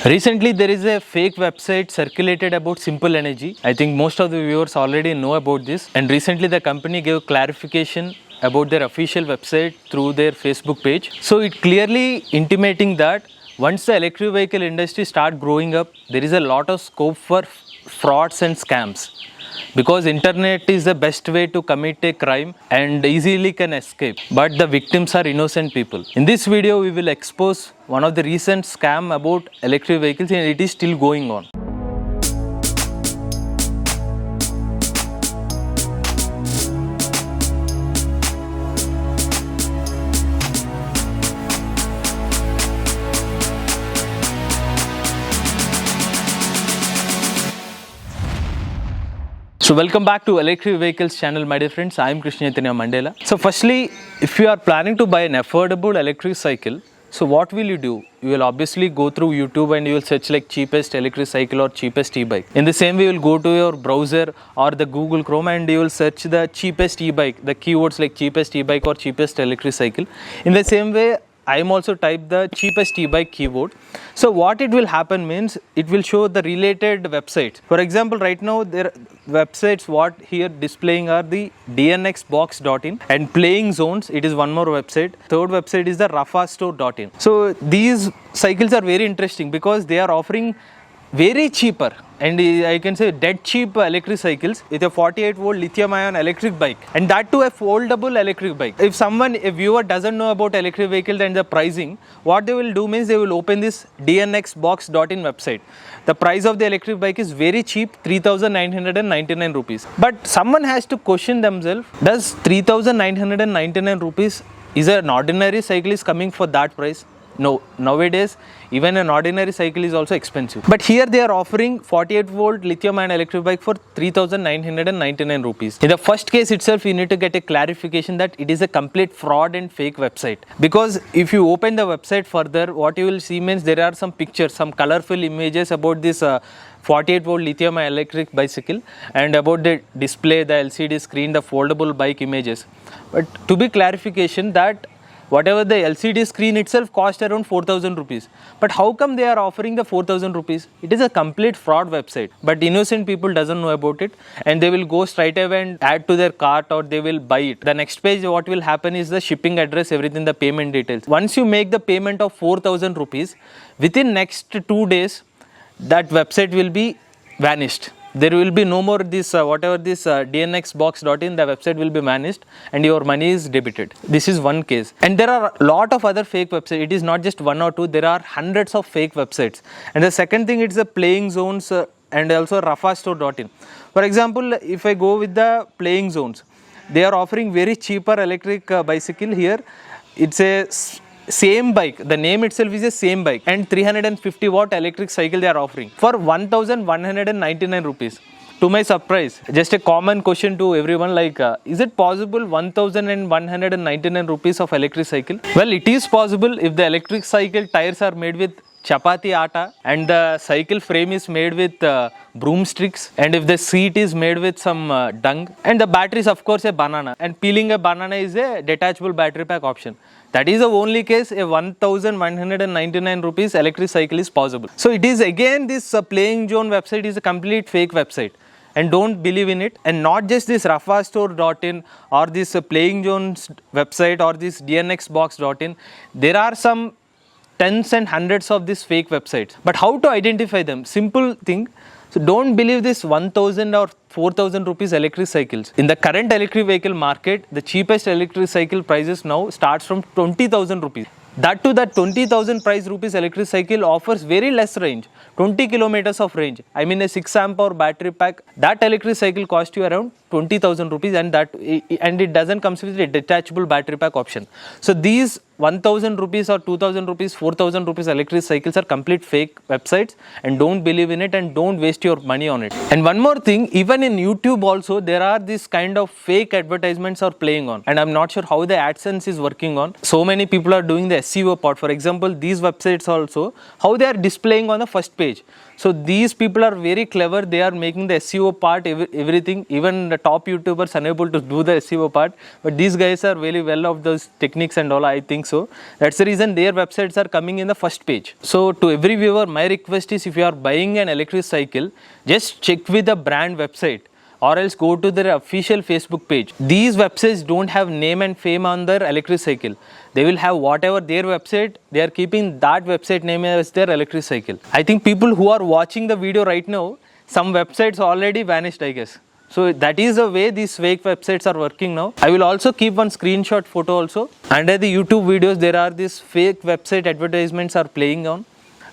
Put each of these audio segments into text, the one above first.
Recently, there is a fake website circulated about Simple Energy. I think most of the viewers already know about this. And recently, the company gave clarification about their official website through their Facebook page. So it clearly intimating that once the electric vehicle industry start growing up, there is a lot of scope for frauds and scams. Because internet is the best way to commit a crime and easily can escape, but the victims are innocent people. In this video, we will expose one of the recent scam about electric vehicles, and it is still going on. So welcome back to Electric Vehicles channel, my dear friends. I am Krishna Mandela. So firstly, if you are planning to buy an affordable electric cycle, so what will you do? You will obviously go through YouTube and you will search like cheapest electric cycle or cheapest e-bike. In the same way, you will go to your browser or the Google Chrome and you will search the cheapest e-bike, the keywords like cheapest e-bike or cheapest electric cycle. In the same way, I am also type the cheapest e-bike keyword. So what it will happen means it will show the related websites. For example, right now there websites what here displaying are the dnxbox.in and playing zones. It is one more website. Third website is the rafastore.in. So these cycles are very interesting because they are offering very cheaper and I can say dead cheap electric cycles with a 48 volt lithium ion electric bike, and that too a foldable electric bike. If a viewer doesn't know about electric vehicle and the pricing, what they will do means they will open this dnxbox.in website. The price of the electric bike is very cheap, 3,999 rupees. But someone has to question themselves, does 3,999 rupees is an ordinary cycle is coming for that price? No, nowadays even an ordinary cycle is also expensive. But here they are offering 48 volt lithium ion electric bike for 3,999 rupees. In the first case itself, you need to get a clarification that it is a complete fraud and fake website. Because if you open the website further, what you will see means there are some pictures, some colorful images about this 48 volt lithium ion electric bicycle and about the display, the LCD screen, the foldable bike images. But to be clarification that whatever the LCD screen itself cost around 4,000 rupees. But how come they are offering the 4,000 rupees? It is a complete fraud website. But innocent people doesn't know about it and they will go straight away and add to their cart or they will buy it. The next page what will happen is the shipping address, everything, the payment details. Once you make the payment of 4,000 rupees, within next 2 days, that website will be vanished. There will be no more this dnxbox.in, the website will be vanished and your money is debited. This is one case. And there are a lot of other fake websites. It is not just one or two, there are hundreds of fake websites. And the second thing, it's the playing zones and also rafastore.in. For example, if I go with the playing zones, they are offering very cheaper electric bicycle here. It's a same bike, the name itself is a same bike, and 350 watt electric cycle they are offering for 1,199 rupees. To my surprise, just a common question to everyone like, is it possible 1,199 rupees of electric cycle? Well, it is possible if the electric cycle tires are made with chapati atta and the cycle frame is made with broomsticks, and if the seat is made with some dung, and the battery is of course a banana, and peeling a banana is a detachable battery pack option. That is the only case a 1,199 rupees electric cycle is possible. So it is again this playing zone website is a complete fake website and don't believe in it. And not just this rafastore.in or this playing zones website or this dnxbox.in, there are some tens and hundreds of these fake websites. But how to identify them? Simple thing. So don't believe this 1,000 or 4,000 rupees electric cycles. In the current electric vehicle market, the cheapest electric cycle prices now starts from 20,000 rupees. That too, that 20,000 price rupees electric cycle offers very less range, 20 kilometers of range. I mean a 6 amp hour battery pack. That electric cycle costs you around 20,000 rupees and it doesn't come with a detachable battery pack option. So these 1,000 rupees or 2,000 rupees, 4,000 rupees electric cycles are complete fake websites and don't believe in it and don't waste your money on it. And one more thing, even in YouTube also there are this kind of fake advertisements are playing on, and I'm not sure how the AdSense is working on. So many people are doing the SEO part. For example, these websites also, how they are displaying on the first page. So these people are very clever. They are making the SEO part, everything, even top YouTubers unable to do the SEO part, but these guys are very well of those techniques and all, I think so. That's the reason their websites are coming in the first page. So to every viewer, my request is, if you are buying an electric cycle, just check with the brand website, or else go to their official Facebook page. These websites don't have name and fame on their electric cycle. They will have whatever their website, they are keeping that website name as their electric cycle. I think people who are watching the video right now, some websites already vanished, I guess. So that is the way these fake websites are working now. I will also keep one screenshot photo also. Under the YouTube videos, there are these fake website advertisements are playing on.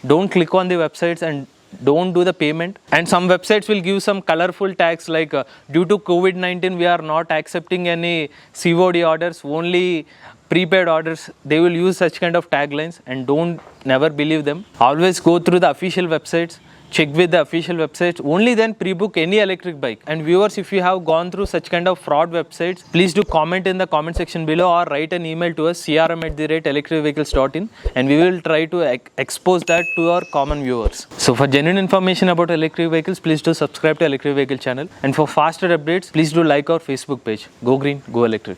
Don't click on the websites and don't do the payment. And some websites will give some colorful tags like due to COVID-19 we are not accepting any COD orders, only prepaid orders. They will use such kind of taglines, and don't never believe them. Always go through the official websites, check with the official websites, only then pre-book any electric bike. And viewers, if you have gone through such kind of fraud websites, please do comment in the comment section below, or write an email to us, crm@electricvehicles.in, and we will try to expose that to our common viewers. So for genuine information about electric vehicles, please do subscribe to Electric Vehicle channel, and for faster updates, please do like our Facebook page. Go green, go electric.